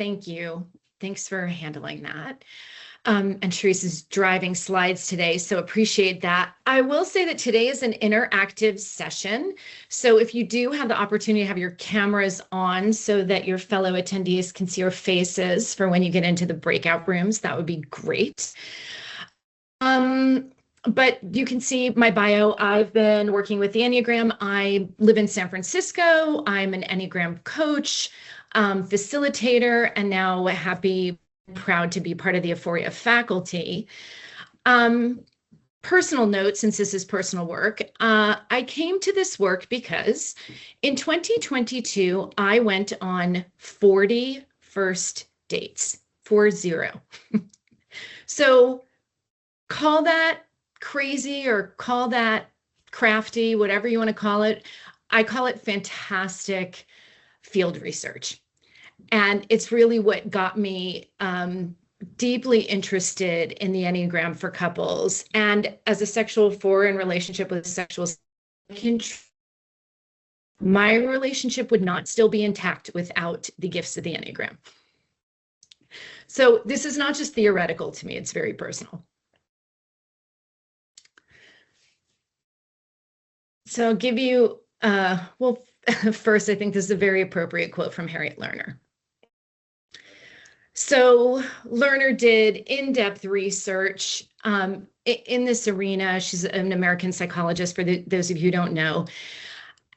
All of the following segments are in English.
Thank you. Thanks for handling that. And Therese is driving slides today, so appreciate that. I will say that today is an interactive session. So if you do have the opportunity to have your cameras on so that your fellow attendees can see your faces for when you get into the breakout rooms, that would be great. But you can see my bio. I've been working with the Enneagram. I live in San Francisco. I'm an Enneagram coach, facilitator, and now proud to be part of the Aephoria faculty. Personal note, since this is personal work, I came to this work because in 2022, I went on 40 first dates, 40. So call that crazy or call that crafty, whatever you want to call it. I call it fantastic field research. And it's really what got me deeply interested in the Enneagram for couples. And as a sexual four in relationship with a sexual, my relationship would not still be intact without the gifts of the Enneagram. So this is not just theoretical to me, it's very personal. So I'll give you, well, first, I think this is a very appropriate quote from Harriet Lerner. So Lerner did in-depth research in this arena. She's an American psychologist, for those of you who don't know.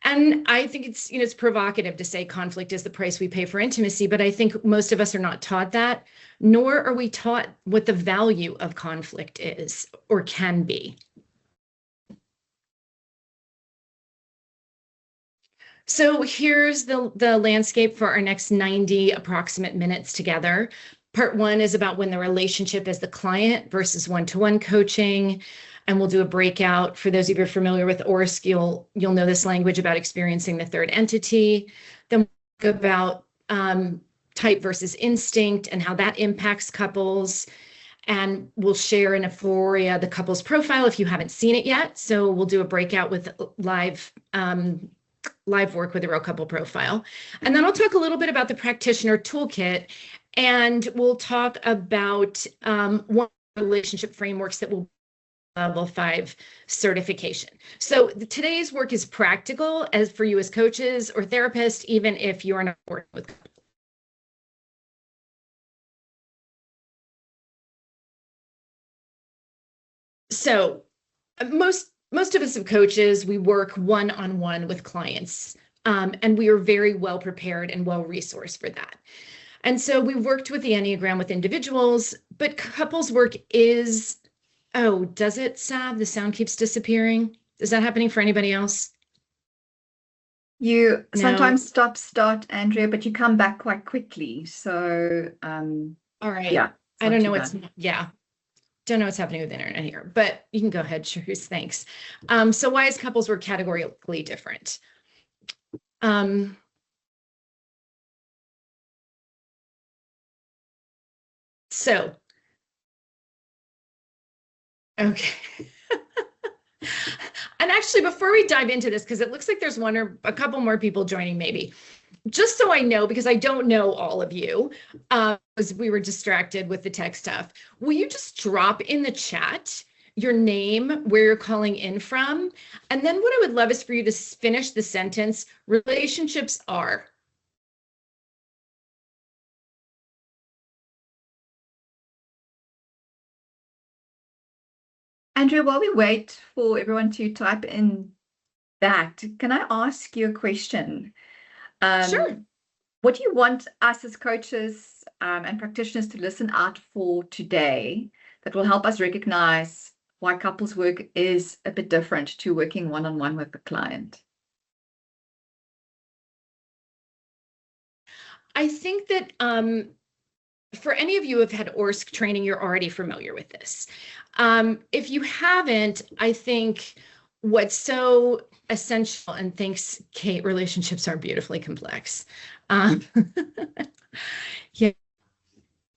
And I think it's provocative to say conflict is the price we pay for intimacy, but I think most of us are not taught that, nor are we taught what the value of conflict is or can be. So here's the landscape for our next 90 approximate minutes together. Part one is about when the relationship is the client versus one-to-one coaching. And we'll do a breakout. For those of you who are familiar with ORSC, you'll know this language about experiencing the third entity. Then we'll talk about type versus instinct and how that impacts couples. And we'll share in Aephoria the couple's profile if you haven't seen it yet. So we'll do a breakout with live work with a real couple profile. And then I'll talk a little bit about the practitioner toolkit, and we'll talk about one relationship frameworks that will level 5 certification. So today's work is practical as for you as coaches or therapists, even if you are not working with couples. So most of us as coaches, we work one-on-one with clients, and we are very well prepared and well resourced for that. And so we've worked with the Enneagram with individuals, but couples work is, oh, does it, Sab? The sound keeps disappearing. Is that happening for anybody else? You sometimes start, Andrea, but you come back quite quickly. So, all right. Yeah. I don't know what's, don't know what's happening with the internet here, but you can go ahead, Sharice, thanks. So why is couples work categorically different? Okay. And actually, before we dive into this, because it looks like there's one or a couple more people joining maybe, just so I know, because I don't know all of you, as we were distracted with the tech stuff, will you just drop in the chat your name, where you're calling in from? And then what I would love is for you to finish the sentence, relationships are. Andrea, while we wait for everyone to type in that, can I ask you a question? Sure. What do you want us as coaches and practitioners to listen out for today that will help us recognize why couples work is a bit different to working one-on-one with the client? I think that for any of you who have had ORSC training, you're already familiar with this. If you haven't, I think what's so essential, and thanks, Kate, relationships are beautifully complex. Yeah,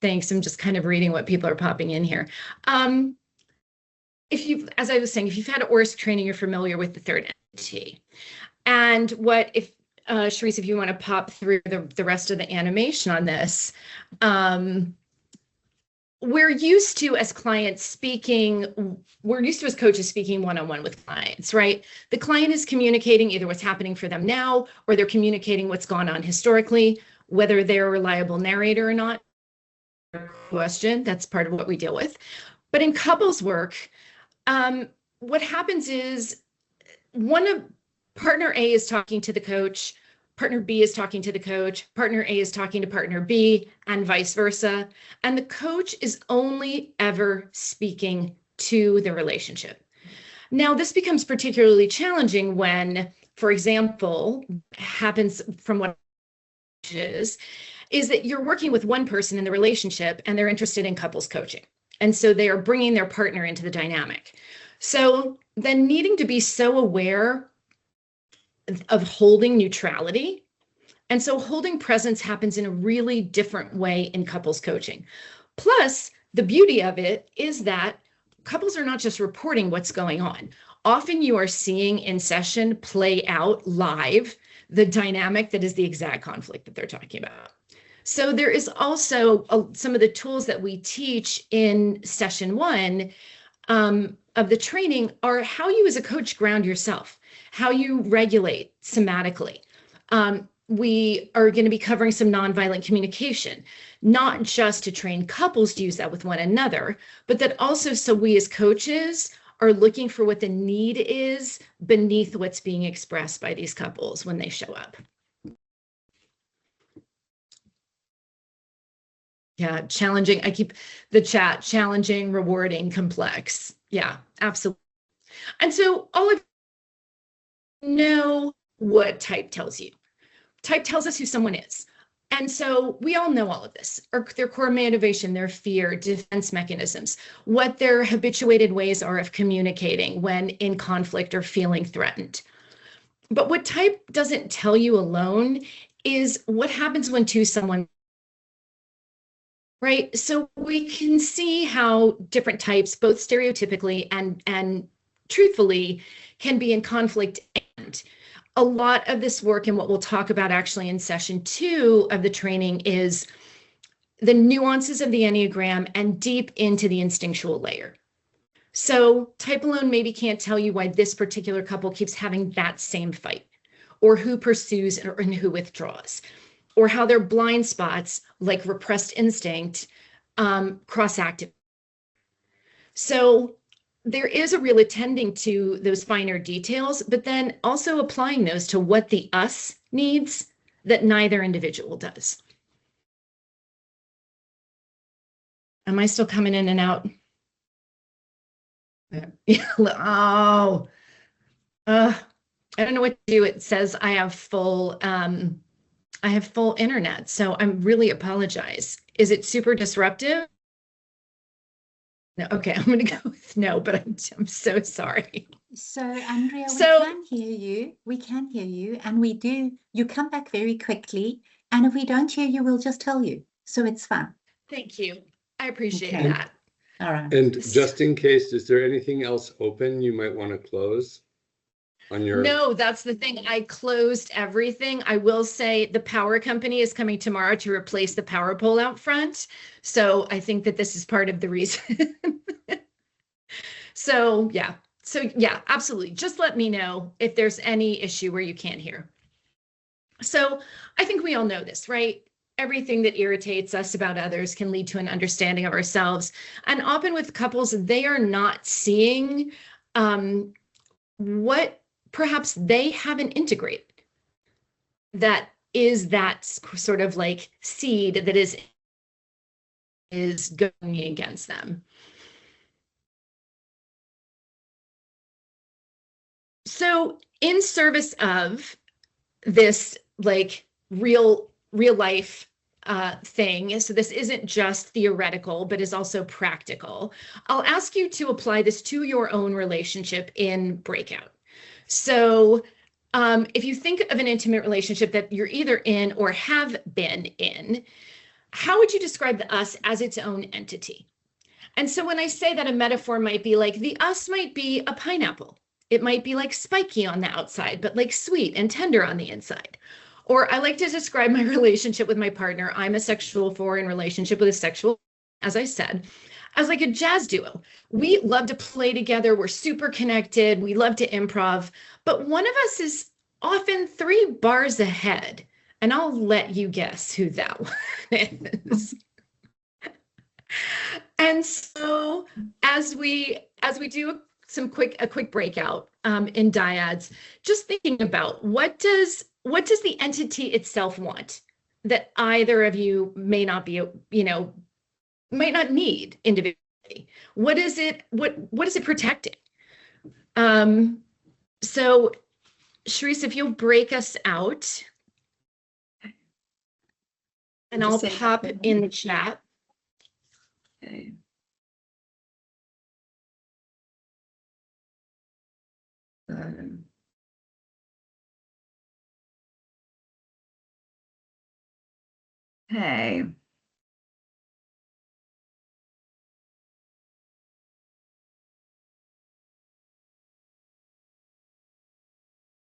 thanks. I'm just kind of reading what people are popping in here. As I was saying, if you've had ORSC training, you're familiar with the third entity. And Sharice, if you want to pop through the rest of the animation on this. We're used to, as coaches speaking one-on-one with clients, right? The client is communicating either what's happening for them now, or they're communicating what's gone on historically, whether they're a reliable narrator or not. Question, that's part of what we deal with. But in couples work, what happens is partner A is talking to the coach, partner B is talking to the coach, partner A is talking to partner B, and vice versa. And the coach is only ever speaking to the relationship. Now, this becomes particularly challenging when, for example, happens from what is that you're working with one person in the relationship and they're interested in couples coaching. And so they are bringing their partner into the dynamic. So then needing to be so aware of holding neutrality. And so holding presence happens in a really different way in couples coaching. Plus, the beauty of it is that couples are not just reporting what's going on. Often you are seeing in session play out live the dynamic that is the exact conflict that they're talking about. So there is also some of the tools that we teach in session 1 of the training are how you as a coach ground yourself, how you regulate somatically. We are going to be covering some nonviolent communication, not just to train couples to use that with one another, but that also so we as coaches are looking for what the need is beneath what's being expressed by these couples when they show up. Yeah, challenging. I keep the chat, challenging, rewarding, complex. Yeah, absolutely. And so all of you know what type tells you. Type tells us who someone is. And so we all know all of this, or their core motivation, their fear, defense mechanisms, what their habituated ways are of communicating when in conflict or feeling threatened. But what type doesn't tell you alone is what happens when someone, right? So we can see how different types, both stereotypically and truthfully, can be in conflict. And a lot of this work and what we'll talk about actually in session 2 of the training is the nuances of the Enneagram and deep into the instinctual layer. So type alone maybe can't tell you why this particular couple keeps having that same fight, or who pursues and who withdraws, or how their blind spots, like repressed instinct, cross-activate. So there is a real attending to those finer details, but then also applying those to what the us needs that neither individual does. Am I still coming in and out? Oh, I don't know what to do. It says I have full internet, so I really apologize. Is it super disruptive? No, okay, I'm going to go with no, but I'm so sorry. So, Andrea, we can hear you. We can hear you, and we do. You come back very quickly, and if we don't hear you, we'll just tell you. So it's fun. Thank you. I appreciate that. All right. And just in case, is there anything else open you might want to close on your? No, that's the thing. I closed everything. I will say the power company is coming tomorrow to replace the power pole out front. So I think that this is part of the reason. So yeah, absolutely. Just let me know if there's any issue where you can't hear. So I think we all know this, right? Everything that irritates us about others can lead to an understanding of ourselves. And often with couples, they are not seeing what perhaps they haven't integrated. That is that sort of like seed that is going against them. So in service of this like real life thing, so this isn't just theoretical, but is also practical, I'll ask you to apply this to your own relationship in breakout. So if you think of an intimate relationship that you're either in or have been in, how would you describe the us as its own entity? And so when I say that, a metaphor might be like the us might be a pineapple. It might be like spiky on the outside, but like sweet and tender on the inside. Or I like to describe my relationship with my partner. I'm a sexual 4 in relationship with a sexual, as I said, as like a jazz duo. We love to play together. We're super connected. We love to improv, but one of us is often 3 bars ahead. And I'll let you guess who that one is. And so as we do a quick breakout in dyads, just thinking about what does the entity itself want that either of you may not be, might not need individually. What is it protecting? So Sharice, if you'll break us out, and I'll pop in the chat. Okay. Okay.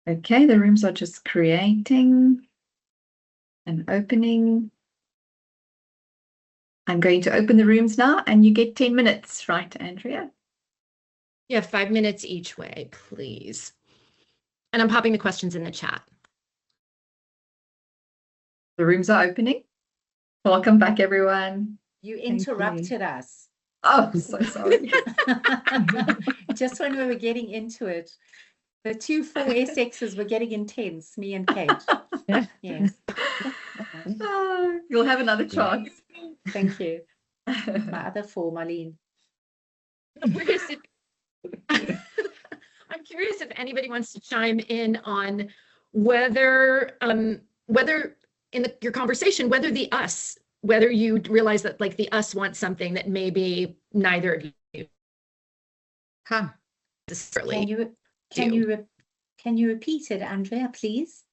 Okay, the rooms are just creating and opening. I'm going to open the rooms now, and you get 10 minutes, right, Andrea? Yeah, 5 minutes each way, please. And I'm popping the questions in the chat. The rooms are opening. Welcome back, everyone. You interrupted us. Oh, so sorry. Just when we were getting into it, the 2 4SXs were getting intense, me and Kate. Yes. You'll have another chance. Thank you. My other 4, Marlene. I'm curious if anybody wants to chime in on whether in your conversation, whether you realize that like the us wants something that maybe neither of you necessarily. Can you repeat it, Andrea, please?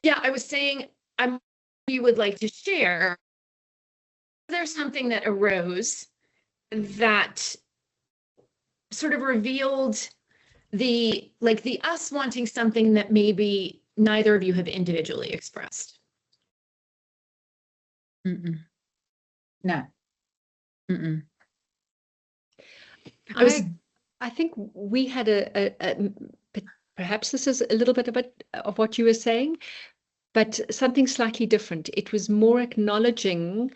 Yeah, I was saying you would like to share. There's something that arose that sort of revealed the us wanting something that maybe neither of you have individually expressed. No. I think we had perhaps this is a little bit of what you were saying, but something slightly different. It was more acknowledging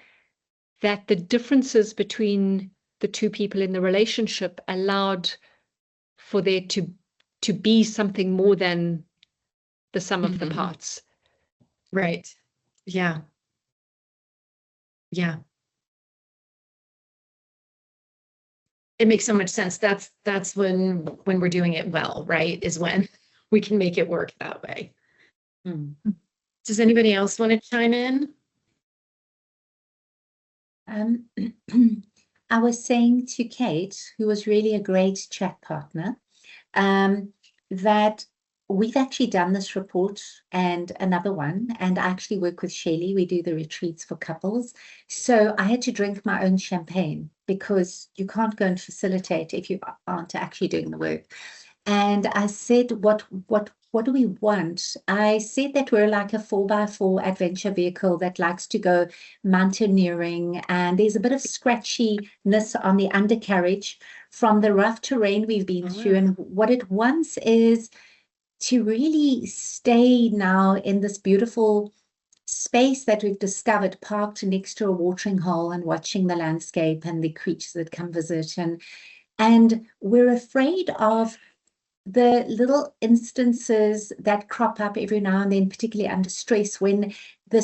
that the differences between the 2 people in the relationship allowed for there to be something more than the sum of the parts. Right. Yeah. Yeah. It makes so much sense. That's when we're doing it well, right? Is when we can make it work that way. Does anybody else want to chime in? I was saying to Kate, who was really a great chat partner, that we've actually done this report and another one, and I actually work with Shelley. We do the retreats for couples. So I had to drink my own champagne because you can't go and facilitate if you aren't actually doing the work. And I said, what do we want? I said that we're like a 4x4 adventure vehicle that likes to go mountaineering, and there's a bit of scratchiness on the undercarriage from the rough terrain we've been through. And what it wants is to really stay now in this beautiful space that we've discovered, parked next to a watering hole and watching the landscape and the creatures that come visit. And we're afraid of the little instances that crop up every now and then, particularly under stress, when the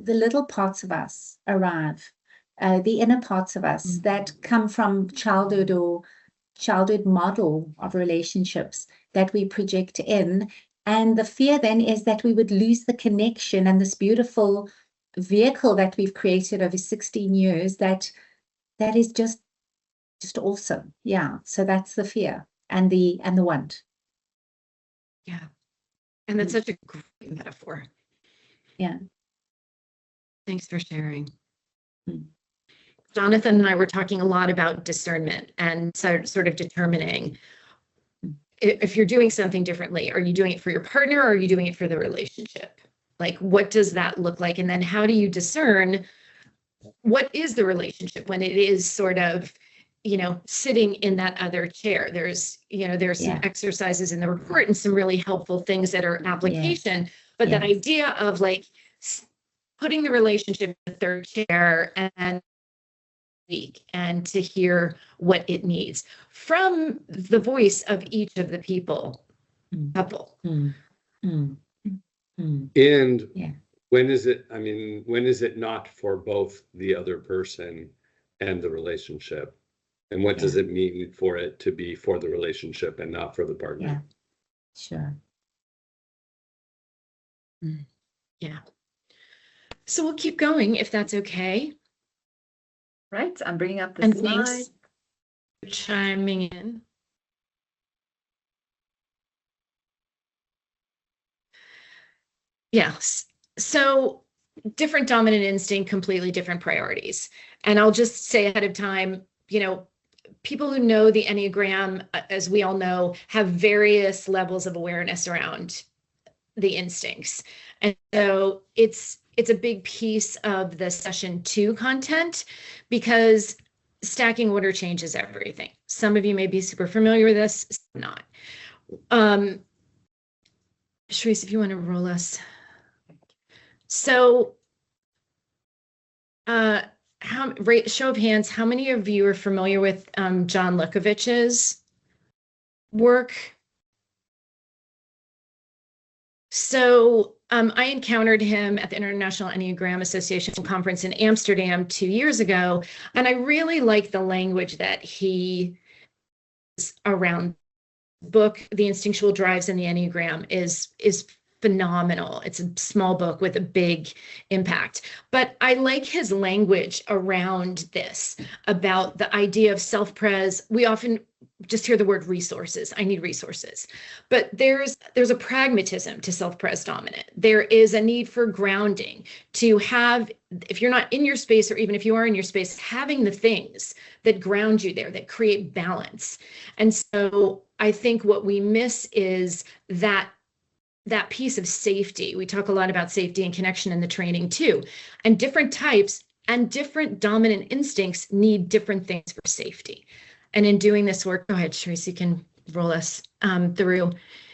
little parts of us arrive, the inner parts of us that come from childhood or childhood model of relationships that we project in. And the fear then is that we would lose the connection and this beautiful vehicle that we've created over 16 years that is just awesome. Yeah. So that's the fear and the want. Yeah. And that's such a great metaphor. Yeah. Thanks for sharing. Jonathan and I were talking a lot about discernment and sort of determining, if you're doing something differently, are you doing it for your partner or are you doing it for the relationship? Like, what does that look like? And then how do you discern what is the relationship when it is sort of, sitting in that other chair? There's some exercises in the report and some really helpful things that are application, but that idea of like putting the relationship in the third chair and to hear what it needs from the voice of each of the people, couple. And when is it not for both the other person and the relationship? And what does it mean for it to be for the relationship and not for the partner? Yeah, sure. Yeah. So we'll keep going if that's okay. Right, I'm bringing up the And slide. thanks for chiming in. Yes. So different dominant instinct, completely different priorities. And I'll just say ahead of time, people who know the Enneagram, as we all know, have various levels of awareness around the instincts. And so it's a big piece of the session 2 content because stacking order changes everything. Some of you may be super familiar with this, some not. Sharice, if you want to roll us. So, show of hands, how many of you are familiar with John Lukovich's work? So I encountered him at the International Enneagram Association Conference in Amsterdam 2 years ago, and I really like the language that he is around the book. The Instinctual Drives in the Enneagram is phenomenal. It's a small book with a big impact, but I like his language around this, about the idea of self-pres. We often just hear the word resources. I need resources, but there's a pragmatism to self-pres dominant. There is a need for grounding, to have, if you're not in your space, or even if you are in your space, having the things that ground you there, that create balance. And so I think what we miss is that piece of safety. We talk a lot about safety and connection in the training too, and different types and different dominant instincts need different things for safety. And in doing this work, go ahead, Sharice, you can roll us through.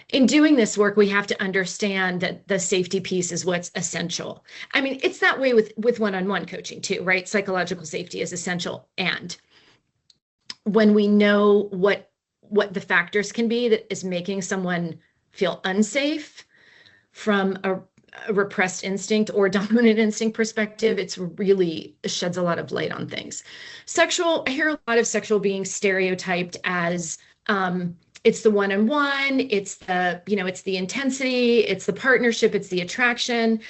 In doing this work, we have to understand that the safety piece is what's essential. I mean, it's that way with one-on-one coaching too, right? Psychological safety is essential. And when we know what the factors can be that is making someone feel unsafe from a repressed instinct or dominant instinct perspective, it's really sheds a lot of light on things. I hear a lot of sexual being stereotyped as it's the one-on-one, it's the intensity, it's the partnership, it's the attraction.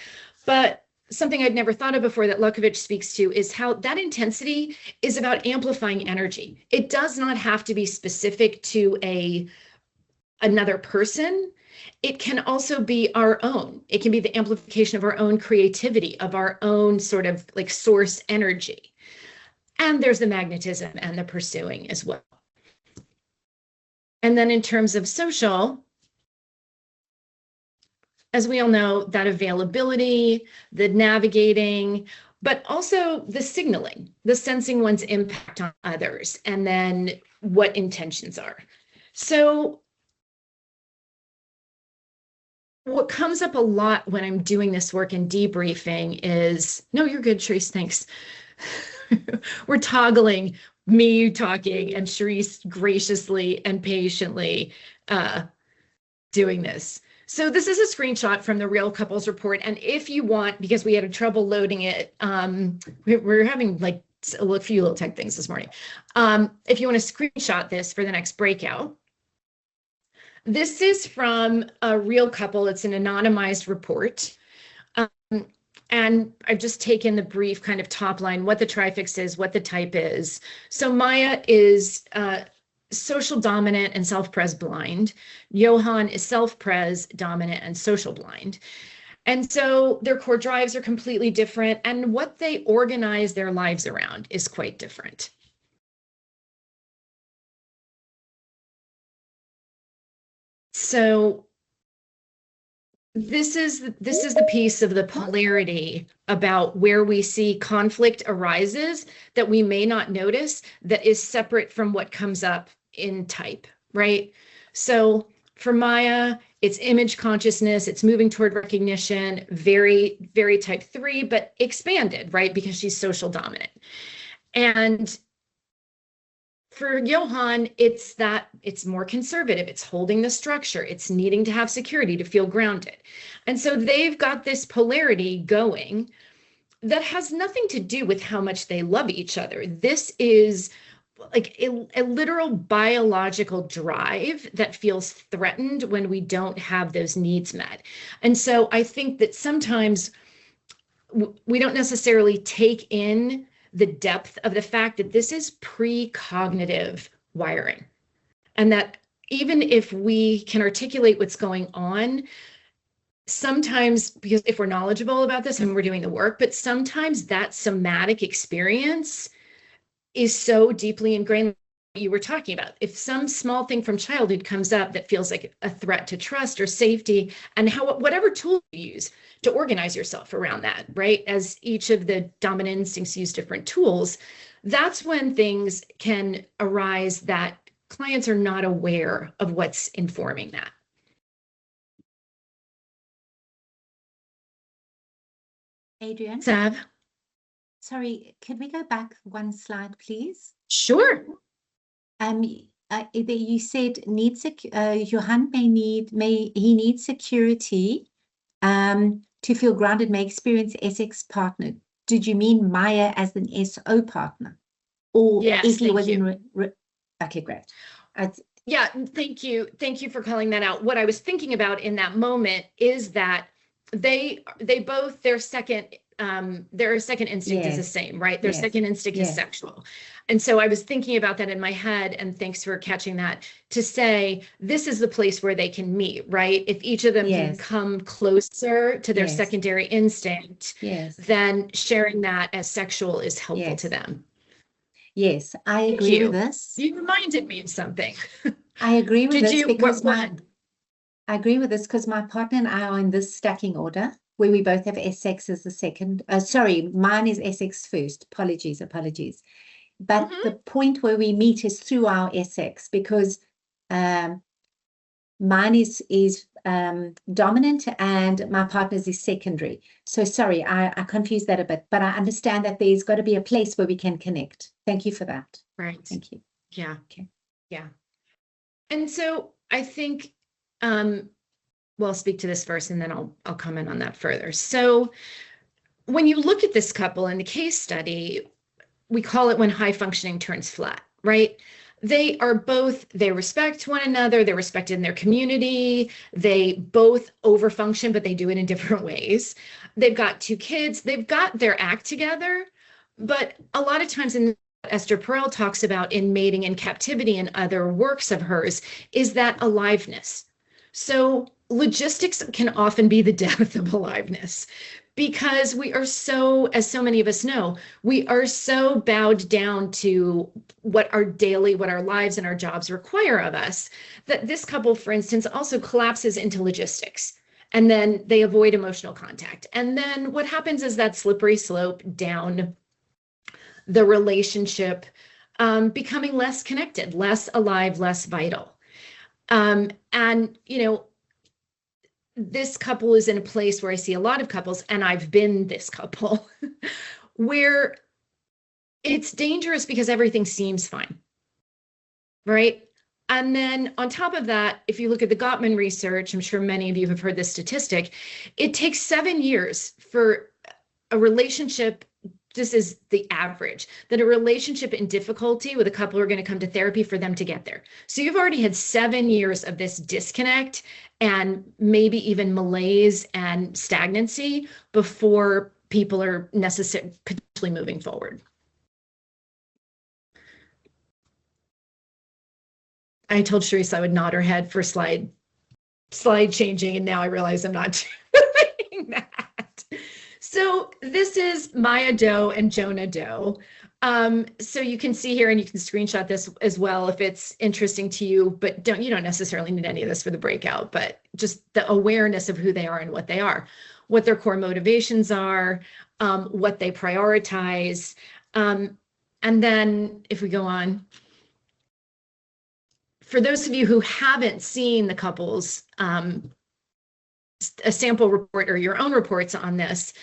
But something I'd never thought of before that Lukovich speaks to is how that intensity is about amplifying energy. It does not have to be specific to another person. It can also be our own. It can be the amplification of our own creativity, of our own sort of like source energy. And there's the magnetism and the pursuing as well. And then in terms of social, as we all know, that availability, the navigating, but also the signaling, the sensing one's impact on others, and then what intentions are. So what comes up a lot when I'm doing this work in debriefing is, no, you're good, Sharice, thanks. We're toggling me talking and Sharice graciously and patiently doing this. So this is a screenshot from the Real Couples Report. And if you want, because we had trouble loading it, we're having like a few little tech things this morning. If you want to screenshot this for the next breakout, this is from a Real Couple. It's an anonymized report. And I've just taken the brief kind of top line, what the trifix is, what the type is. So Maya is social dominant and self-pres blind. Johan is self-pres dominant and social blind. And so their core drives are completely different, and what they organize their lives around is quite different. So this is the piece of the polarity about where we see conflict arises that we may not notice, that is separate from what comes up in type, right? So for Maya, it's image consciousness, it's moving toward recognition, very, very type 3, but expanded, right? Because she's social dominant. And for Johan, it's more conservative. It's holding the structure. It's needing to have security to feel grounded. And so they've got this polarity going that has nothing to do with how much they love each other. This is like a literal biological drive that feels threatened when we don't have those needs met. And so I think that sometimes we don't necessarily take in the depth of the fact that this is precognitive wiring. And that even if we can articulate what's going on, sometimes, because if we're knowledgeable about this and we're doing the work, but sometimes that somatic experience is so deeply ingrained. You were talking about, if some small thing from childhood comes up that feels like a threat to trust or safety, and whatever tool you use to organize yourself around that, right? As each of the dominant instincts use different tools, that's when things can arise that clients are not aware of what's informing that. Adrian? Sav? Sorry, could we go back one slide, please? Sure. You said Johan needs security to feel grounded, may experience SX partner. Did you mean Maya as an SO partner? Or yes, if he was you. in okay, great. Yeah, thank you. Thank you for calling that out. What I was thinking about in that moment is that they both, their second instinct is the same, right? Their second instinct is sexual. And so I was thinking about that in my head, and thanks for catching that, to say, this is the place where they can meet, right? If each of them can come closer to their secondary instinct, then sharing that as sexual is helpful to them. Yes, I agree with this. You reminded me of something. I agree with this because I agree with this because my partner and I are in this stacking order where we both have SX as the second. Sorry, mine is SX first. Apologies. But the point where we meet is through our SX, because mine is dominant and my partner's is secondary. So sorry, I confused that a bit, but I understand that there's got to be a place where we can connect. Thank you for that. Right. Thank you. Yeah. Okay. Yeah. And so I think, well, I'll speak to this first and then I'll comment on that further. So when you look at this couple in the case study, we call it when high functioning turns flat, right? They respect one another, they're respected in their community, they both overfunction, but they do it in different ways. They've got 2 kids, they've got their act together, but a lot of times in Esther Perel talks about in Mating and Captivity and other works of hers is that aliveness. So logistics can often be the death of aliveness, because we are so, as so many of us know, we are so bowed down to what our lives and our jobs require of us, that this couple, for instance, also collapses into logistics. And then they avoid emotional contact. And then what happens is that slippery slope down the relationship, becoming less connected, less alive, less vital. And, this couple is in a place where I see a lot of couples, and I've been this couple, where it's dangerous because everything seems fine, right? And then on top of that, if you look at the Gottman research, I'm sure many of you have heard this statistic, it takes 7 years for a relationship, this is the average, that a relationship in difficulty with a couple who are going to come to therapy for them to get there. So you've already had 7 years of this disconnect and maybe even malaise and stagnancy before people are potentially moving forward. I told Sharice I would nod her head for slide changing, and now I realize I'm not doing that. So this is Maya Doe and Jonah Doe. So you can see here, and you can screenshot this as well if it's interesting to you, but you don't necessarily need any of this for the breakout, but just the awareness of who they are and what they are, what their core motivations are, what they prioritize. And then if we go on, for those of you who haven't seen the couples, a sample report or your own reports on this,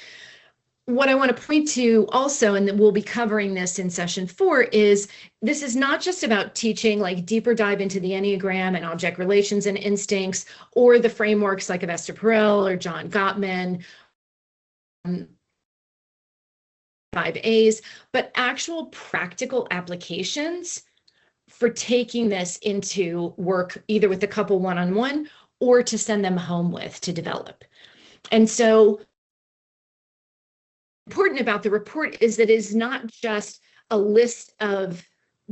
what I want to point to also, and that we'll be covering this in session 4, is this is not just about teaching like deeper dive into the Enneagram and object relations and instincts, or the frameworks like of Esther Perel or John Gottman, 5As, but actual practical applications for taking this into work, either with the couple one-on-one or to send them home with to develop. And so important about the report is that it is not just a list of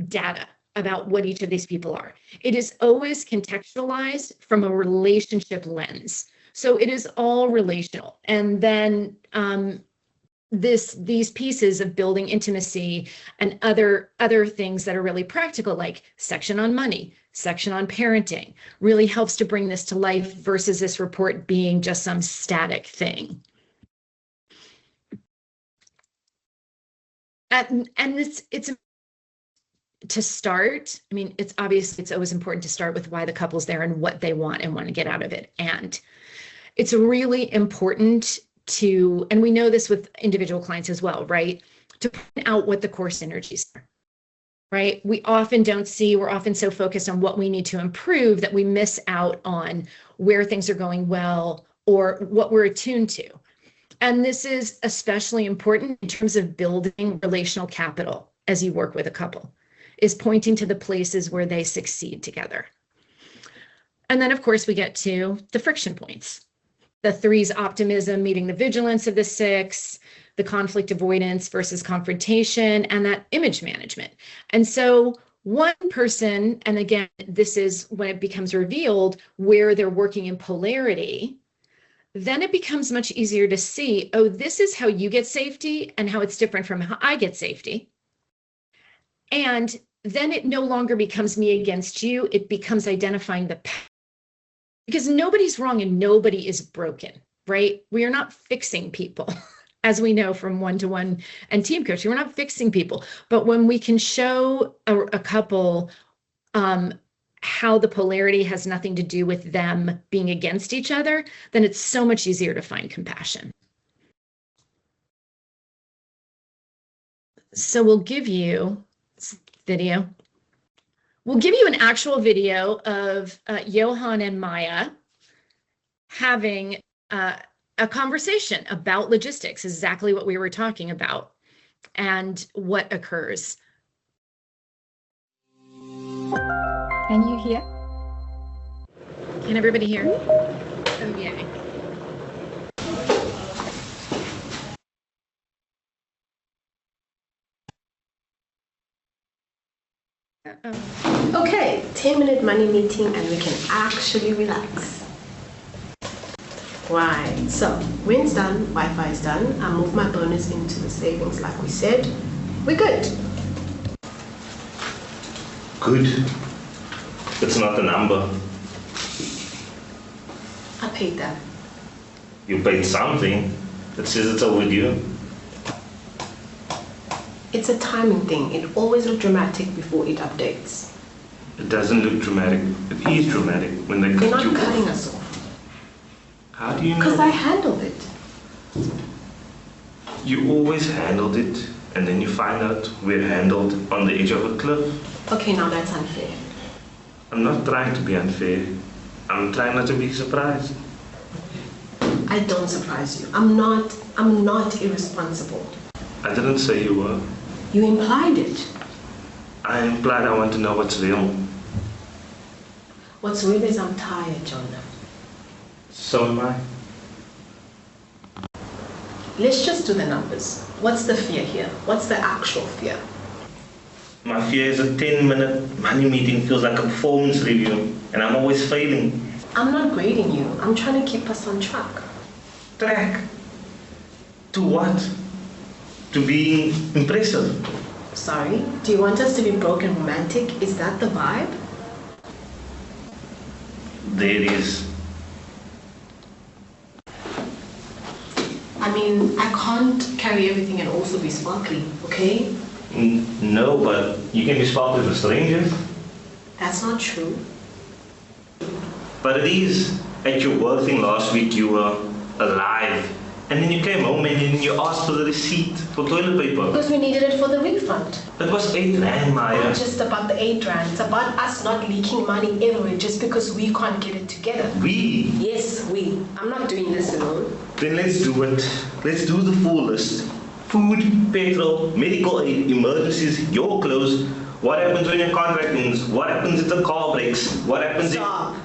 data about what each of these people are. It is always contextualized from a relationship lens. So it is all relational. And then these pieces of building intimacy and other things that are really practical, like section on money, section on parenting, really helps to bring this to life versus this report being just some static thing. And it's to start. I mean, it's always important to start with why the couple's there and what they want and want to get out of it. And it's really important to, and we know this with individual clients as well, right? To point out what the core synergies are, right? We're often so focused on what we need to improve that we miss out on where things are going well or what we're attuned to. And this is especially important in terms of building relational capital as you work with a couple, is pointing to the places where they succeed together. And then, of course, we get to the friction points. The 3's optimism meeting the vigilance of the 6, the conflict avoidance versus confrontation, and that image management. And so one person, and again, this is when it becomes revealed where they're working in polarity, then it becomes much easier to see, oh, this is how you get safety and how it's different from how I get safety. And then it no longer becomes me against you. It becomes identifying the path. Because nobody's wrong and nobody is broken, right? We are not fixing people, as we know from one-to-one and team coaching. We're not fixing people. But when we can show a couple how the polarity has nothing to do with them being against each other, then it's so much easier to find compassion. So we'll give you video. We'll give you an actual video of Johan and Maya having a conversation about logistics, exactly what we were talking about, and what occurs. Can you hear? Can everybody hear? Oh, yay. Okay, 10-minute money meeting and we can actually relax. Right, so rent's done, Wi-Fi is done. I moved my bonus into the savings like we said. We're good. Good. It's not a number. I paid that. You paid something. It says it's overdue. It's a timing thing. It always looks dramatic before it updates. It doesn't look dramatic. It is dramatic when they They're cut not you cutting off. us off. How do you know? Because I handled it. You always handled it, and then you find out we're handled on the edge of a cliff. Okay, now that's unfair. I'm not trying to be unfair. I'm trying not to be surprised. I don't surprise you. I'm not irresponsible. I didn't say you were. You implied it. I implied I want to know what's real. What's real is I'm tired, Jonah. So am I. Let's just do the numbers. What's the fear here? What's the actual fear? My fear is a 10-minute money meeting feels like a performance review, and I'm always failing. I'm not grading you. I'm trying to keep us on track. Track? To what? To being impressive? Sorry, do you want us to be broke and romantic? Is that the vibe? There is. I mean, I can't carry everything and also be sparkly, okay? No, but you can be sparkly with strangers. That's not true. But it is. At your work thing last week, you were alive. And then you came home and then you asked for the receipt for toilet paper. Because we needed it for the refund. It was 8 rand, Maya. Not just about the 8 rand. It's about us not leaking money everywhere just because we can't get it together. We? Yes, we. I'm not doing this alone. Then let's do it. Let's do the full list. Food, petrol, medical aid, emergencies, your clothes. What happens when your contract ends? What happens if the car breaks? What happens Stop.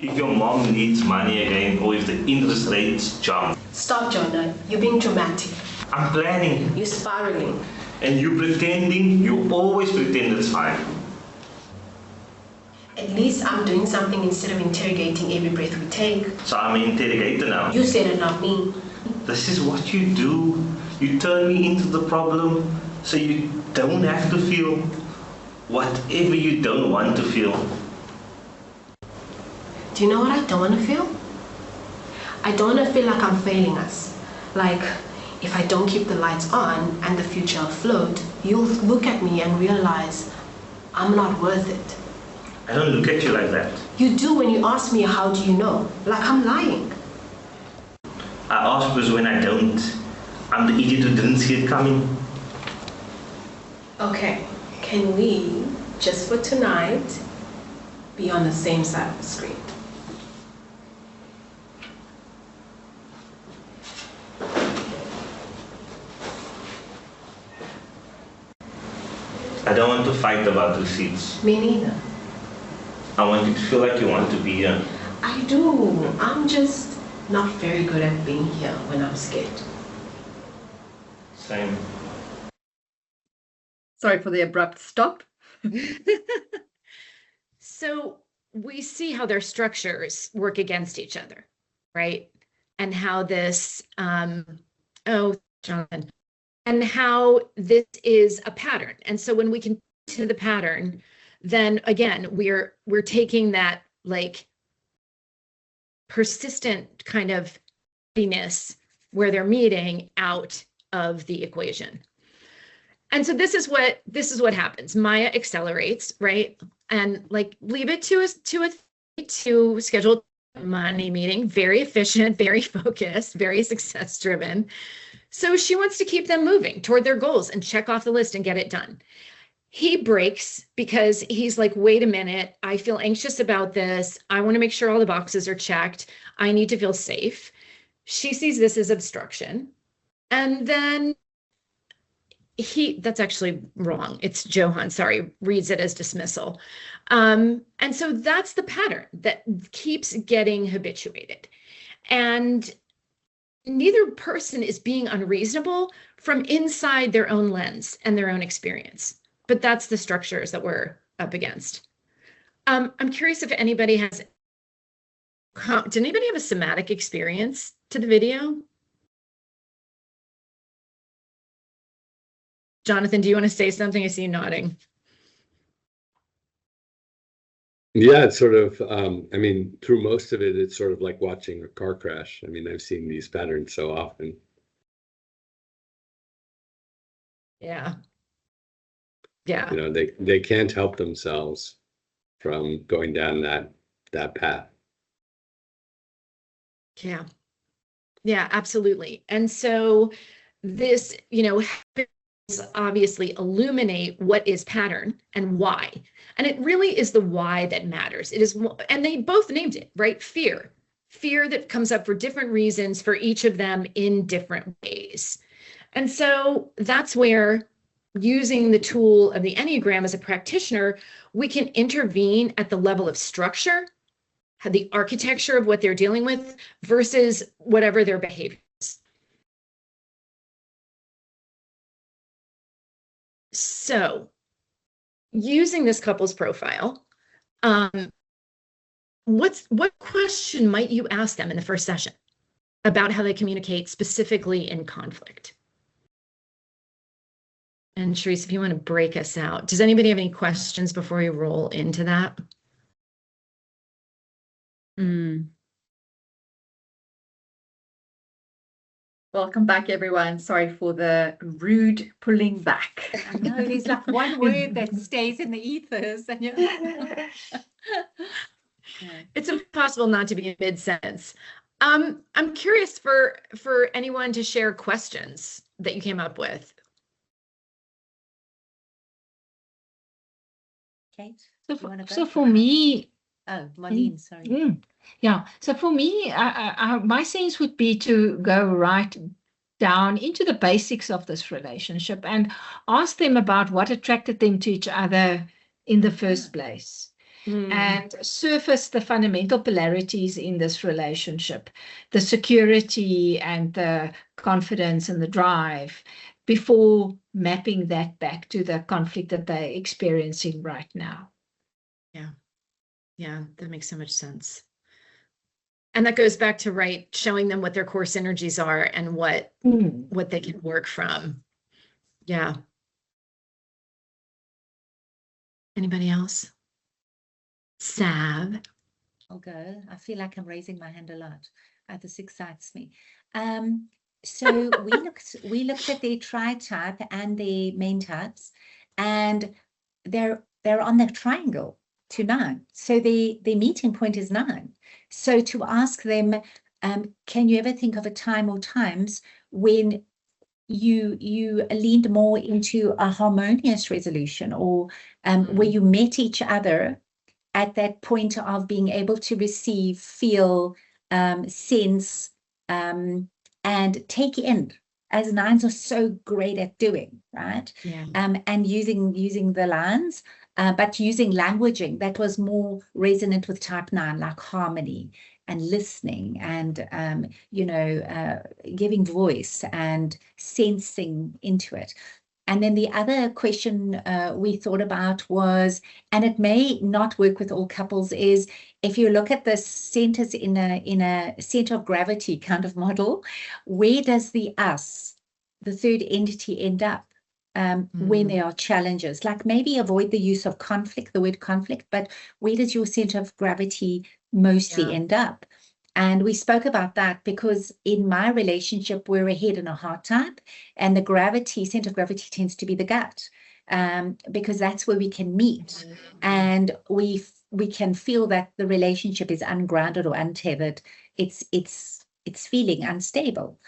if your mom needs money again or if the interest rates jump? Stop, Jonah. You're being dramatic. I'm planning. You're spiraling. And you pretending, you always pretend it's fine. At least I'm doing something instead of interrogating every breath we take. So I'm an interrogator now. You said it, not me. This is what you do. You turn me into the problem so you don't have to feel whatever you don't want to feel. Do you know what I don't want to feel? I don't want to feel like I'm failing us. Like, if I don't keep the lights on and the future afloat, you'll look at me and realize I'm not worth it. I don't look at you like that. You do when you ask me how do you know, like I'm lying. I ask because when I don't, I'm the idiot who didn't see it coming. Okay, can we, just for tonight, be on the same side of the screen? I don't want to fight about receipts. Me neither. I want you to feel like you want to be here. I do. I'm just not very good at being here when I'm scared. Same. Sorry for the abrupt stop. So we see how their structures work against each other, right? And how this, Jonathan, and how this is a pattern. And so when we can to the pattern, then again, we're taking that like persistent kind of happiness where they're meeting out of the equation. And so this is what happens. Maya accelerates, right? And like leave it to a scheduled money meeting, very efficient, very focused, very success driven. So she wants to keep them moving toward their goals and check off the list and get it done. He breaks because he's like, wait a minute, I feel anxious about this. I want to make sure all the boxes are checked. I need to feel safe. She sees this as obstruction. And then that's actually wrong. It's Johan, sorry, reads it as dismissal. And so that's the pattern that keeps getting habituated. And neither person is being unreasonable from inside their own lens and their own experience. But that's the structures that we're up against. I'm curious if anybody did anybody have a somatic experience to the video? Jonathan, do you want to say something? I see you nodding. Yeah, it's sort of, I mean, through most of it, it's sort of like watching a car crash. I mean, I've seen these patterns so often. Yeah. Yeah. You know, they can't help themselves from going down that path. Yeah. Yeah, absolutely. And so this, obviously illuminate what is pattern and why. And it really is the why that matters. It is, and they both named it, right? Fear that comes up for different reasons for each of them in different ways. And so that's where using the tool of the Enneagram as a practitioner, we can intervene at the level of structure, the architecture of what they're dealing with versus whatever their behavior is. So using this couple's profile, what question might you ask them in the first session about how they communicate specifically in conflict? And Sharice, if you want to break us out, does anybody have any questions before we roll into that? Welcome back, everyone. Sorry for the rude pulling back. I know there's like one word that stays in the ethers, and It's impossible not to be in mid-sentence. I'm curious for anyone to share questions that you came up with. Kate, So for me, Marlene, sorry. Yeah. So for me, my sense would be to go right down into the basics of this relationship and ask them about what attracted them to each other in the first place. And surface the fundamental polarities in this relationship, the security and the confidence and the drive, before mapping that back to the conflict that they're experiencing right now. Yeah, that makes so much sense. And that goes back to showing them what their core synergies are and what they can work from. Yeah. Anybody else? Sav. I'll go. I feel like I'm raising my hand a lot. This excites me. So we looked at their tri-type and their main types, and they're on the triangle to 9. So the meeting point is 9. So to ask them, can you ever think of a time or times when you leaned more into a harmonious resolution, or where you met each other at that point of being able to receive, feel, sense, and take in, as 9s are so great at doing, right? Yeah. And using the lines, but using languaging that was more resonant with type 9, like harmony and listening and, giving voice and sensing into it. And then the other question we thought about was, and it may not work with all couples, is if you look at the centers in a center of gravity kind of model, where does the us, the third entity, end up when there are challenges? Like maybe avoid the use of conflict, the word conflict, but where does your center of gravity mostly end up? And we spoke about that because in my relationship, we're a head and a heart type, and the center of gravity tends to be the gut, because that's where we can meet, and we can feel that the relationship is ungrounded or untethered. It's feeling unstable.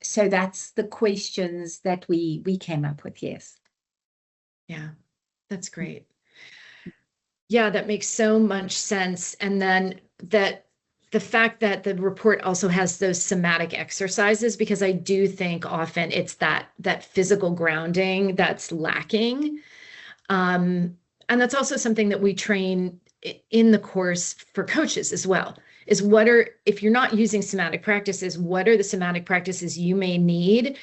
So that's the questions that we came up with. Yes. Yeah, that's great. Yeah, that makes so much sense. And then the fact that the report also has those somatic exercises, because I do think often it's that physical grounding that's lacking. And that's also something that we train in the course for coaches as well, is if you're not using somatic practices, what are the somatic practices you may need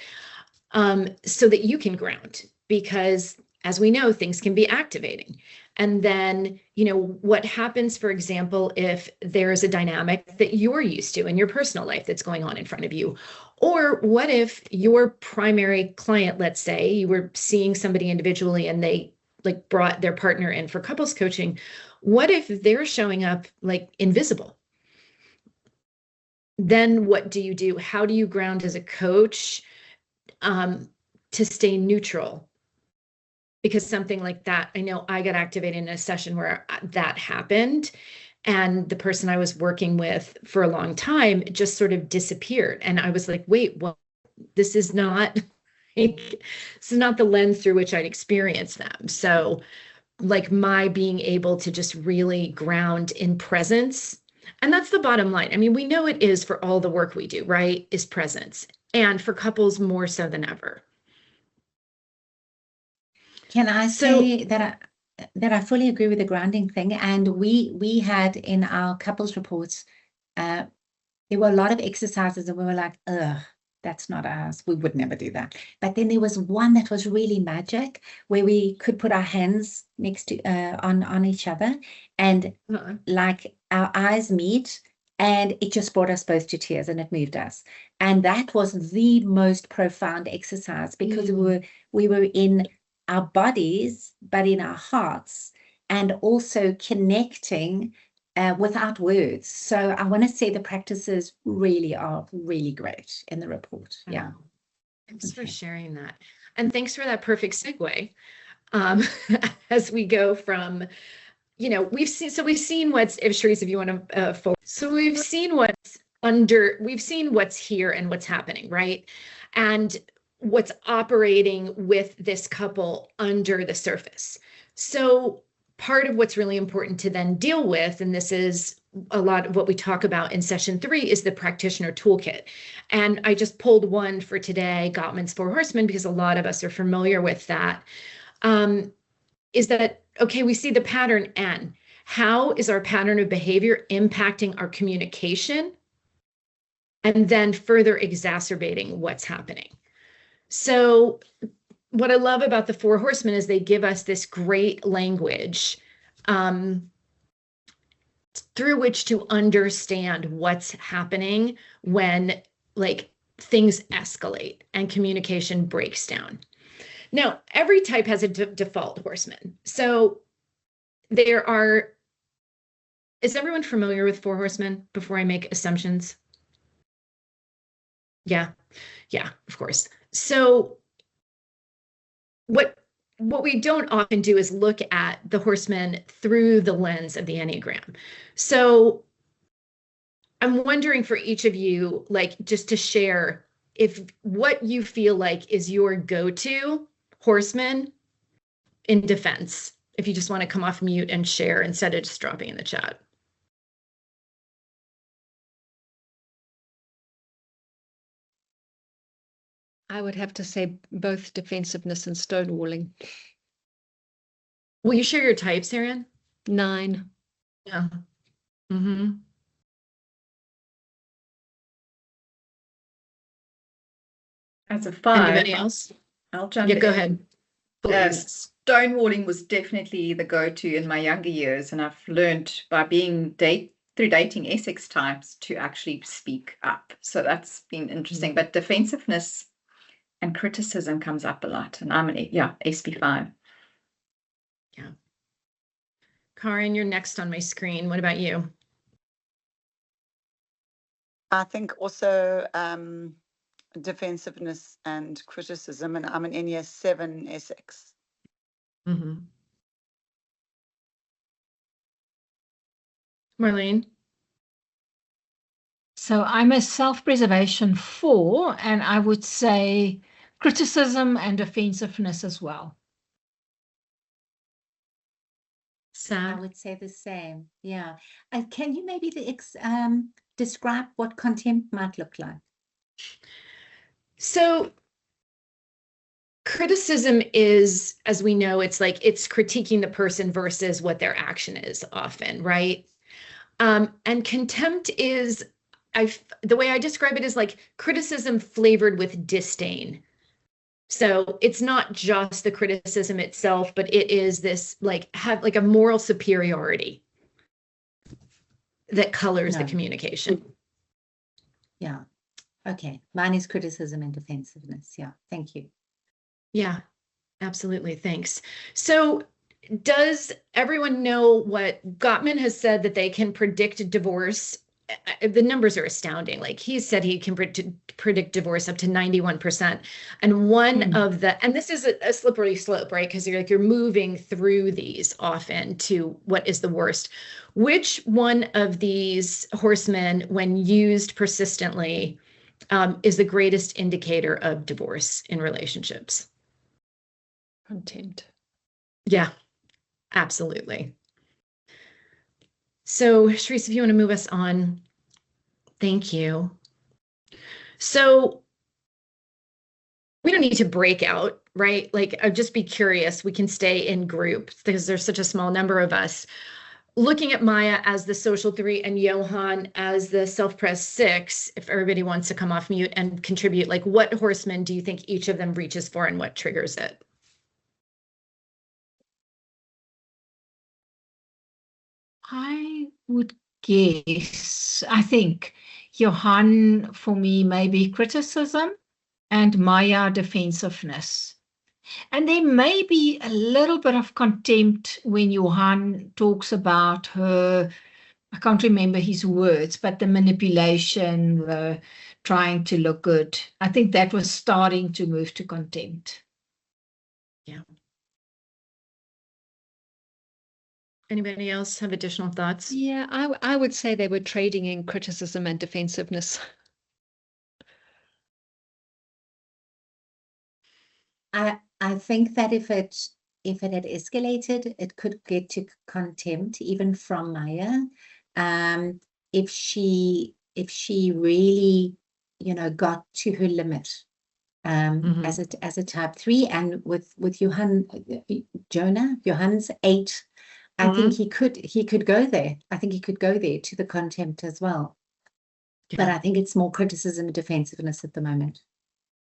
so that you can ground? Because as we know, things can be activating. And then, what happens, for example, if there's a dynamic that you're used to in your personal life that's going on in front of you? Or what if your primary client, let's say you were seeing somebody individually and they brought their partner in for couples coaching? What if they're showing up invisible? Then what do you do? How do you ground as a coach to stay neutral? Because something like that, I know I got activated in a session where that happened, and the person I was working with for a long time just sort of disappeared. And I was like, wait, well, this is not the lens through which I'd experience them. So my being able to just really ground in presence. And that's the bottom line. I mean, we know it is for all the work we do, right? Is presence. And for couples more so than ever. Can I say that I fully agree with the grounding thing? And we had in our couples reports, there were a lot of exercises and we were like, ugh, that's not us. We would never do that. But then there was one that was really magic, where we could put our hands next to on each other, and like our eyes meet And it just brought us both to tears and it moved us. And that was the most profound exercise because we were in our bodies, but in our hearts, and also connecting without words. So I want to say the practices really are really great in the report. Yeah. Thanks for sharing that. And thanks for that perfect segue. As we go from, you know, we've seen what's, if Sharice, if you want to, so we've seen what's here and what's happening, right? And what's operating with this couple under the surface. So part of what's really important to then deal with, and this is a lot of what we talk about in session 3, is the practitioner toolkit. And I just pulled one for today, Gottman's 4 Horsemen, because a lot of us are familiar with that. Is that, okay, we see the pattern N. How is our pattern of behavior impacting our communication and then further exacerbating what's happening? So what I love about the 4 Horsemen is they give us this great language through which to understand what's happening when like things escalate and communication breaks down. Now, every type has a default horseman. So there are, is everyone familiar with 4 Horsemen before I make assumptions? Yeah, of course. So what we don't often do is look at the horsemen through the lens of the Enneagram. So I'm wondering for each of you, like, just to share if what you feel like is your go-to horseman in defense, if you just want to come off mute and share instead of just dropping in the chat. I would have to say both defensiveness and stonewalling. Will you share your types, Erin? 9. Yeah. Mm-hmm. As a 5, Anybody else? I'll jump Yeah, in. go ahead. Please. Stonewalling was definitely the go-to in my younger years, and I've learned by being through dating Essex types to actually speak up. So that's been interesting. But defensiveness and criticism comes up a lot, and I'm an SP5. Yeah. Karen, you're next on my screen. What about you? I think also defensiveness and criticism, and I'm an NES7 Essex. Mm-hmm. Marlene? So I'm a self-preservation 4, and I would say criticism and defensiveness as well. I would say the same. Yeah. Can you maybe describe what contempt might look like? So criticism is, as we know, it's like it's critiquing the person versus what their action is often, right? And contempt is, the way I describe it is like criticism flavored with disdain. So it's not just the criticism itself, but it is this have a moral superiority that colors the communication. Yeah. Okay. Mine is criticism and defensiveness. Yeah. Thank you. Yeah, absolutely. Thanks. So does everyone know what Gottman has said that they can predict divorce? The numbers are astounding. Like he said, he can predict divorce up to 91%. And one of the, and this is a slippery slope, right? Because you're moving through these often to what is the worst. Which one of these horsemen, when used persistently, is the greatest indicator of divorce in relationships? Contempt. Yeah, absolutely. So, Sharice, if you want to move us on, thank you. So, we don't need to break out, right? Like, I'd just be curious. We can stay in groups because there's such a small number of us. Looking at Maya as the social 3 and Johan as the self-pres 6, if everybody wants to come off mute and contribute, like what horseman do you think each of them reaches for and what triggers it? I would guess, I think Johan, for me, maybe criticism, and Maya, defensiveness. And there may be a little bit of contempt when Johan talks about her, I can't remember his words, but the manipulation, the trying to look good. I think that was starting to move to contempt. Yeah. Anybody else have additional thoughts? Yeah, I would say they were trading in criticism and defensiveness. I think that if it had escalated, it could get to contempt, even from Maya. If she really, got to her limit, as a type 3, and with Johan's 8, I think he could go there. I think he could go there to the contempt as well. Yeah. But I think it's more criticism and defensiveness at the moment.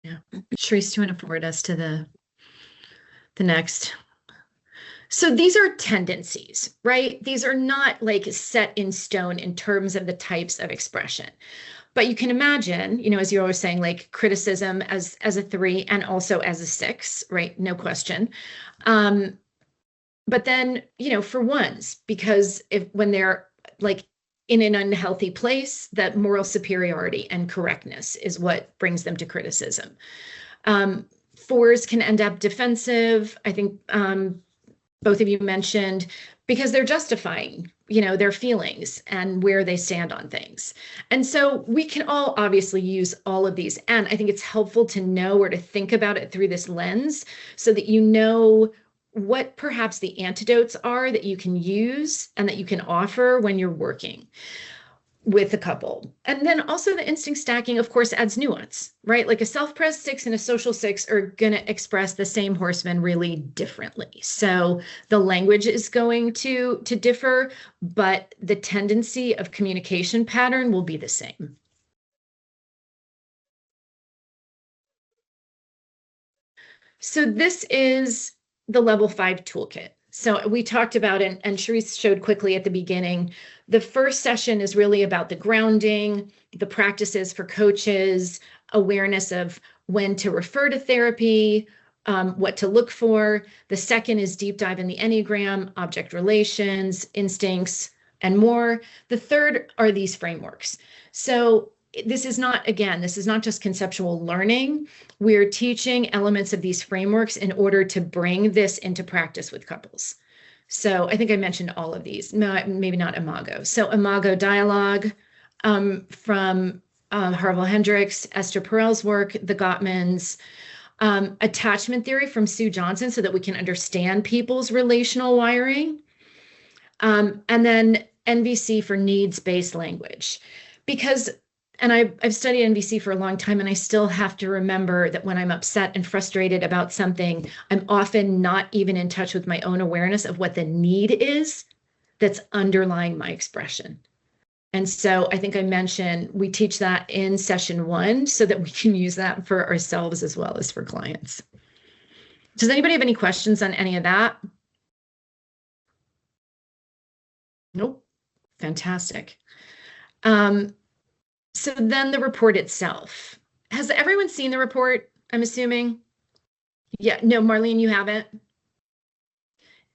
Yeah. Sharice, do you want to forward us to the next? So these are tendencies, right? These are not like set in stone in terms of the types of expression. But you can imagine, as you're always saying, like criticism as a 3 and also as a 6, right? No question. But then, for ones, because when they're like in an unhealthy place, that moral superiority and correctness is what brings them to criticism. 4s can end up defensive. I think both of you mentioned, because they're justifying, their feelings and where they stand on things. And so we can all obviously use all of these. And I think it's helpful to know or to think about it through this lens so that you know what perhaps the antidotes are that you can use and that you can offer when you're working with a couple. And then also the instinct stacking, of course, adds nuance, right? Like a self-pres 6 and a social 6 are going to express the same horseman really differently. So the language is going to differ, but the tendency of communication pattern will be the same. So this is the level 5 toolkit. So we talked about it, and Sharice showed quickly at the beginning. The first session is really about the grounding, the practices for coaches, awareness of when to refer to therapy, what to look for. The second is deep dive in the Enneagram, object relations, instincts, and more. The third are these frameworks. So this is not just conceptual learning. We're teaching elements of these frameworks in order to bring this into practice with couples. So I think I mentioned all of these, maybe not Imago. So Imago dialogue from Harville Hendricks, Esther Perel's work, the Gottmans, attachment theory from Sue Johnson so that we can understand people's relational wiring, and then NVC for needs-based language. And I've studied NVC for a long time, and I still have to remember that when I'm upset and frustrated about something, I'm often not even in touch with my own awareness of what the need is that's underlying my expression. And so I think I mentioned we teach that in session 1 so that we can use that for ourselves as well as for clients. Does anybody have any questions on any of that? Nope. Fantastic. So then the report itself. Has everyone seen the report, I'm assuming? Yeah, no, Marlene, you haven't?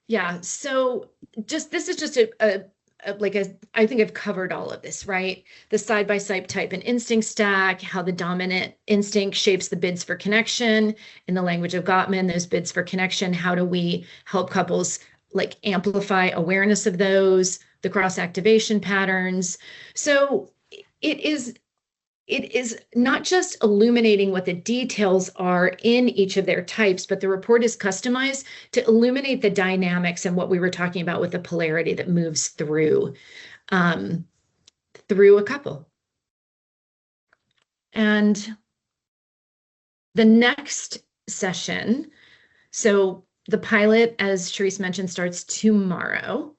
Yeah, so this is just I think I've covered all of this, right? The side-by-side type and instinct stack, how the dominant instinct shapes the bids for connection. In the language of Gottman, those bids for connection, how do we help couples like amplify awareness of those, the cross-activation patterns. So it is not just illuminating what the details are in each of their types, but the report is customized to illuminate the dynamics and what we were talking about with the polarity that moves through a couple. And the next session, so the pilot, as Sharice mentioned, starts tomorrow.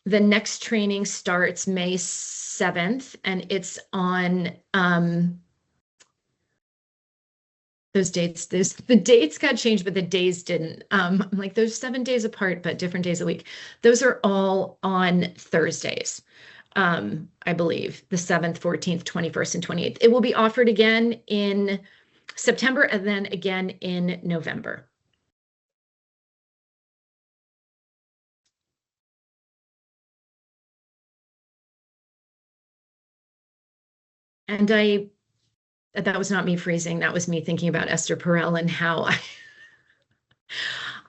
The next training starts May 7th, and it's on those dates. The dates got changed, but the days didn't. I'm like, those 7 days apart, but different days a week. Those are all on Thursdays. I believe, the 7th, 14th, 21st, and 28th. It will be offered again in September and then again in November. And that was not me freezing. That was me thinking about Esther Perel and how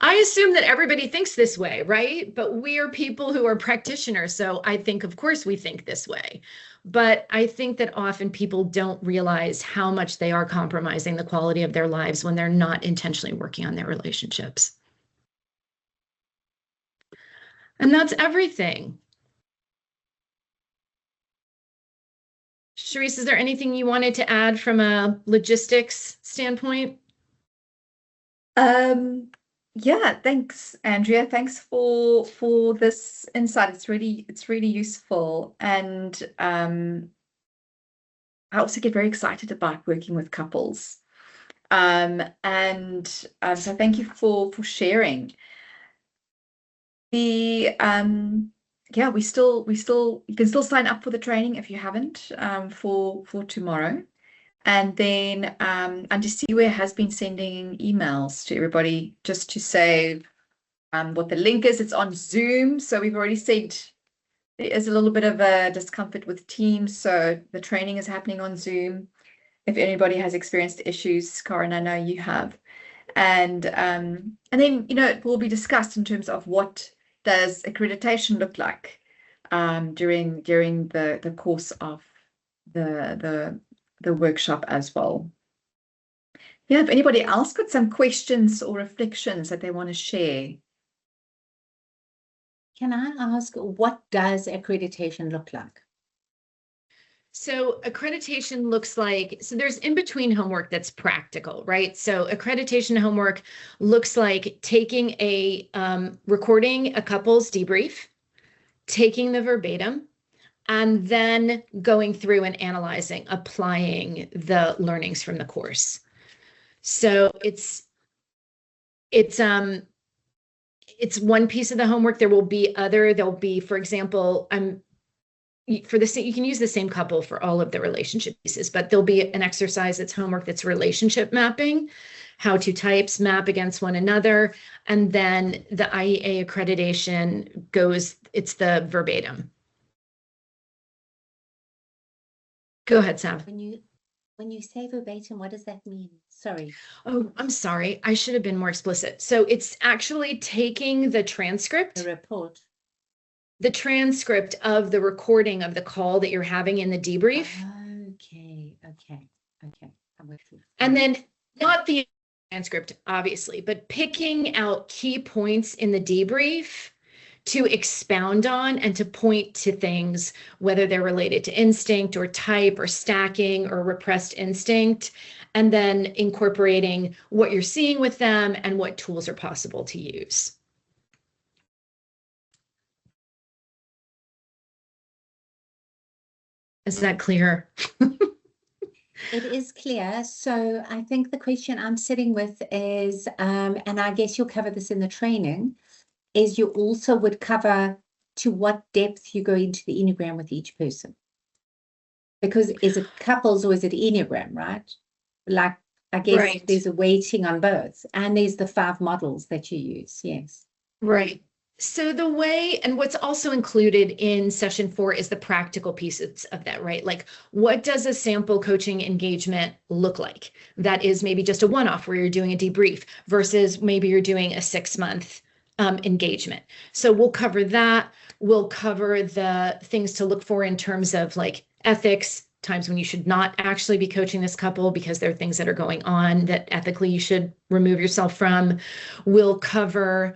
I assume that everybody thinks this way, right? But we are people who are practitioners. So I think, of course, we think this way. But I think that often people don't realize how much they are compromising the quality of their lives when they're not intentionally working on their relationships. And that's everything. Charisse, is there anything you wanted to add from a logistics standpoint? Yeah, thanks, Andrea. Thanks for this insight. It's really useful. And I also get very excited about working with couples. So thank you for sharing. Yeah, you can still sign up for the training if you haven't, for tomorrow. And then Andrea has been sending emails to everybody just to say what the link is. It's on Zoom. So we've already said there is a little bit of a discomfort with Teams. So the training is happening on Zoom. If anybody has experienced issues, Karen, I know you have. And then, it will be discussed in terms of what does accreditation look like during the course of the workshop as well. Yeah, if anybody else got some questions or reflections that they want to share. Can I ask, what does accreditation look like? So accreditation looks like, so there's in-between homework that's practical, right? So accreditation homework looks like taking recording a couple's debrief, taking the verbatim, and then going through and analyzing, applying the learnings from the course. So it's one piece of the homework. There'll be, for example, you can use the same couple for all of the relationship pieces, but there'll be an exercise that's homework that's relationship mapping, how two types map against one another. And then the IEA accreditation it's the verbatim. Go ahead, Sav. When you say verbatim, what does that mean? Sorry. Oh, I'm sorry. I should have been more explicit. So it's actually taking the transcript. The report. The transcript of the recording of the call that you're having in the debrief. Okay. I'm with you. And then not the transcript, obviously, but picking out key points in the debrief to expound on and to point to things, whether they're related to instinct or type or stacking or repressed instinct, and then incorporating what you're seeing with them and what tools are possible to use. Is that clear? It is clear. So I think the question I'm sitting with is, and I guess you'll cover this in the training, is you also would cover to what depth you go into the Enneagram with each person. Because is it couples or is it Enneagram, right? Like, I guess Right. There's a weighting on both. And there's the 5 models that you use. Yes. Right. So the way, and what's also included in session 4 is the practical pieces of that, right? Like, what does a sample coaching engagement look like? That is maybe just a one-off where you're doing a debrief versus maybe you're doing a 6-month engagement. So we'll cover that. We'll cover the things to look for in terms of like ethics, times when you should not actually be coaching this couple because there are things that are going on that ethically you should remove yourself from. We'll cover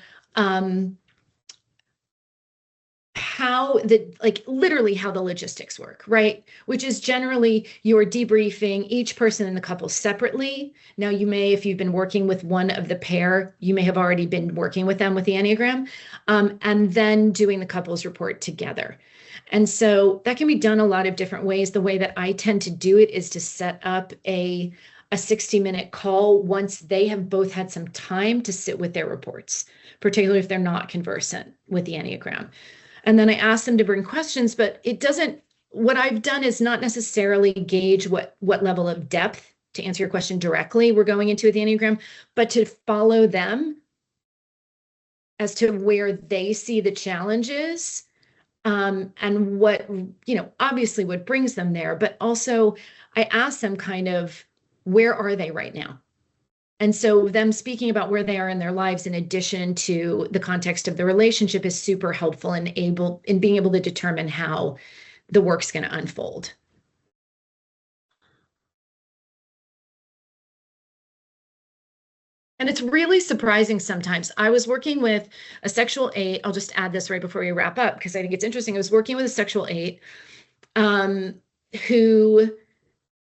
literally how the logistics work, right? Which is generally you're debriefing each person in the couple separately. Now you may, if you've been working with one of the pair, you may have already been working with them with the Enneagram, and then doing the couples report together. And so that can be done a lot of different ways. The way that I tend to do it is to set up a 60-minute call once they have both had some time to sit with their reports, particularly if they're not conversant with the Enneagram. And then I ask them to bring questions, but it doesn't, what I've done is not necessarily gauge what level of depth, to answer your question directly, we're going into with the Enneagram, but to follow them as to where they see the challenges, and what, obviously what brings them there, but also I ask them kind of, where are they right now? And so them speaking about where they are in their lives, in addition to the context of the relationship, is super helpful in being able to determine how the work's going to unfold. And it's really surprising sometimes. I was working with a sexual 8. I'll just add this right before we wrap up, because I think it's interesting. I was working with a sexual 8 who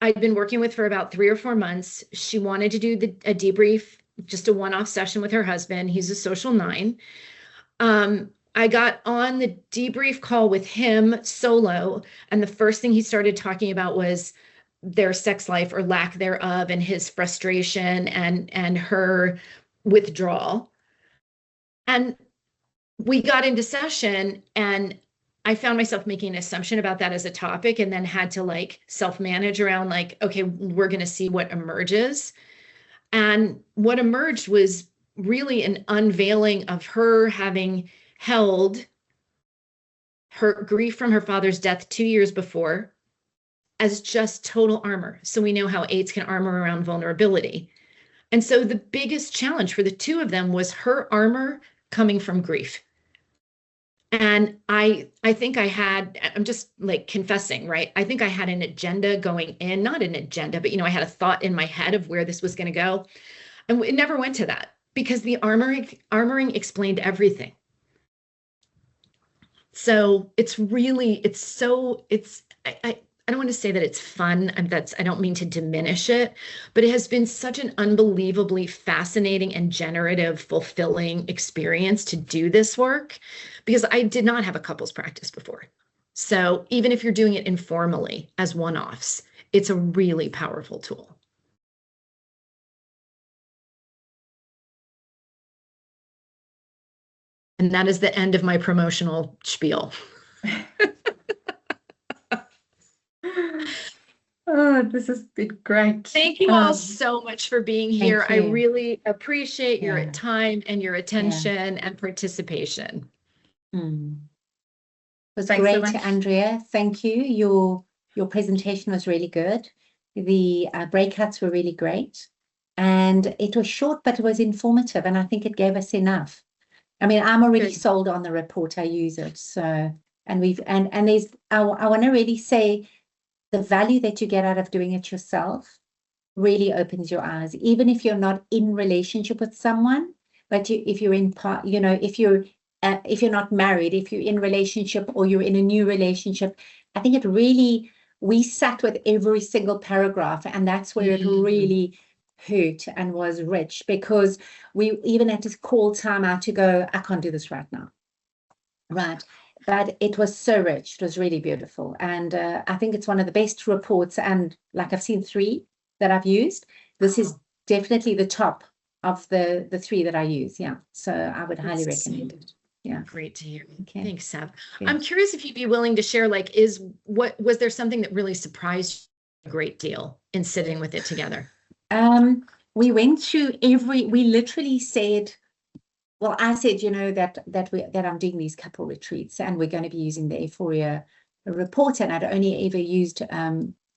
I'd been working with for about 3 or 4 months. She wanted to do a debrief, just a one-off session with her husband. He's a social 9. I got on the debrief call with him solo, and the first thing he started talking about was their sex life or lack thereof, and his frustration and her withdrawal. And we got into session, and I found myself making an assumption about that as a topic, and then had to self-manage around okay, we're going to see what emerges. And what emerged was really an unveiling of her having held her grief from her father's death 2 years before as just total armor. So we know how 8s can armor around vulnerability. And so the biggest challenge for the two of them was her armor coming from grief. And I think I'm just confessing, right? I think I had an agenda going in, not an agenda, but I had a thought in my head of where this was going to go. And it never went to that, because the armoring explained everything. So I don't want to say that it's fun. I don't mean to diminish it, but it has been such an unbelievably fascinating and generative, fulfilling experience to do this work, because I did not have a couples practice before. So even if you're doing it informally as one-offs, it's a really powerful tool. And that is the end of my promotional spiel. Oh, this has been great. Thank you all so much for being here. I really appreciate your time and your attention and participation. It was Thanks great, so much. Andrea. Thank you. Your presentation was really good. The breakouts were really great. And it was short, but it was informative. And I think it gave us enough. I mean, I'm already sold on the report. I use it. So, and there's, I want to really say, the value that you get out of doing it yourself really opens your eyes, even if you're not in relationship with someone, but if you're in part, if you're not married, if you're in relationship or you're in a new relationship, I think it really, we sat with every single paragraph, and that's where it really hurt and was rich, because we even had to call time out to go, I can't do this right now. Right. But it was so rich. It was really beautiful. And I think it's one of the best reports. And I've seen 3 that I've used. This is definitely the top of the 3 that I use. Yeah. So I would highly recommend it. Yeah. Great to hear. Okay. Thanks, Seb. Good. I'm curious if you'd be willing to share, was there something that really surprised you a great deal in sitting with it together? We went through we literally said, well, I said, that I'm doing these couple retreats, and we're going to be using the Aephoria report, and I'd only ever used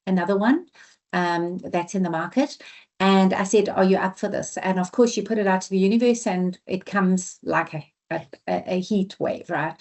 another one that's in the market. And I said, are you up for this? And of course, you put it out to the universe, and it comes like a heat wave, right?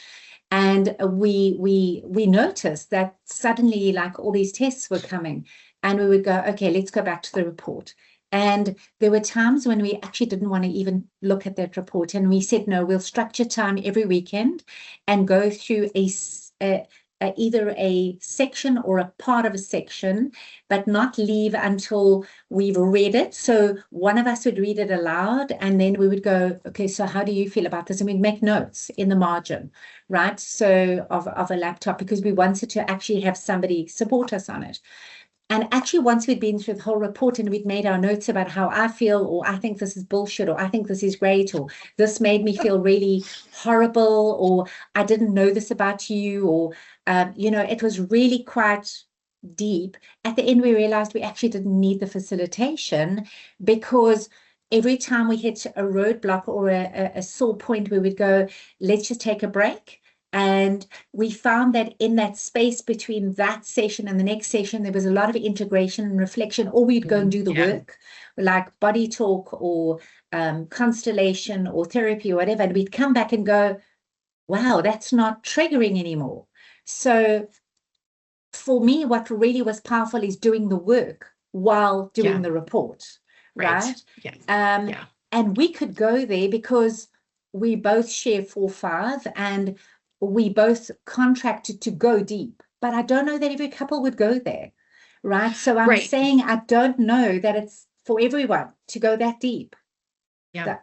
And we noticed that suddenly, all these tests were coming, and we would go, okay, let's go back to the report. And there were times when we actually didn't want to even look at that report. And we said, no, we'll structure time every weekend and go through either a section or a part of a section, but not leave until we've read it. So one of us would read it aloud, and then we would go, okay, so how do you feel about this? And we'd make notes in the margin, right? So of a laptop, because we wanted to actually have somebody support us on it. And actually, once we'd been through the whole report and we'd made our notes about how I feel, or I think this is bullshit, or I think this is great, or this made me feel really horrible, or I didn't know this about you, or, you know, it was really quite deep. At the end, we realized we actually didn't need the facilitation, because every time we hit a roadblock or a sore point where we'd go, let's just take a break. And we found that in that space between that session and the next session, there was a lot of integration and reflection, or we'd go and do the work, like body talk or constellation or therapy or whatever. And we'd come back and go, wow, that's not triggering anymore. So for me, what really was powerful is doing the work while doing the report, right? Yeah. And we could go there because we both share 4-5 and we both contracted to go deep, but I don't know that every couple would go there, right? So I'm saying I don't know that it's for everyone to go that deep. Yeah.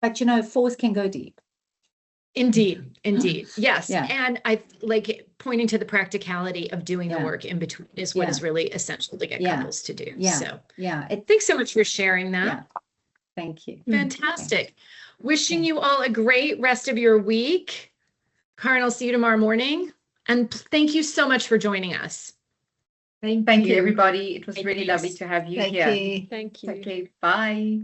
But you know, 4s can go deep. Indeed. Yes. Yeah. And I like pointing to the practicality of doing the work in between is what is really essential to get couples to do. So thanks so much for sharing that. Yeah. Thank you. Fantastic. Wishing you all a great rest of your week. Karen, I'll see you tomorrow morning. And thank you so much for joining us. Thank you, everybody. It was really lovely to have you here. Thank you. Okay, bye.